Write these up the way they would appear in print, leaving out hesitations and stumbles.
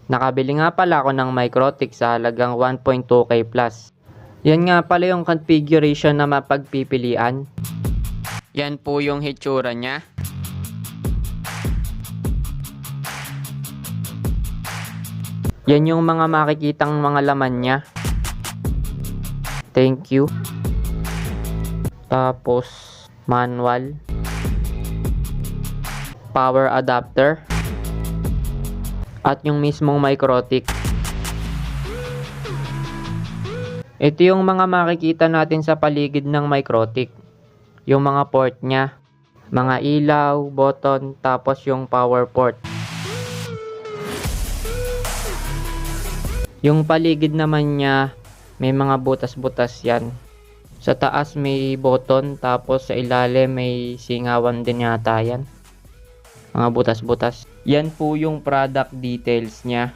Nakabili nga pala ako ng Microtik sa halagang 1.2k plus. Yan nga pala yung configuration na mapagpipilian. Yan po yung hitsura niya. Yan yung mga makikitang mga laman niya. Thank you. Tapos manual, power adapter, at yung mismong Microtik. Ito yung mga makikita natin sa paligid ng Microtik. Yung mga port niya, mga ilaw, button, tapos yung power port. Yung paligid naman niya, may mga butas-butas yan. Sa taas may button, tapos sa ilalim may singawan din yata yan. Mga butas-butas. Yan po yung product details niya.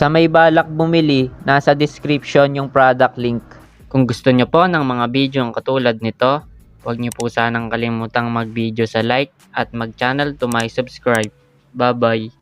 Sa may balak bumili, nasa description yung product link. Kung gusto nyo po ng mga video katulad nito, huwag nyo po sanang kalimutang mag-video sa like at mag-channel to my subscribe. Bye-bye!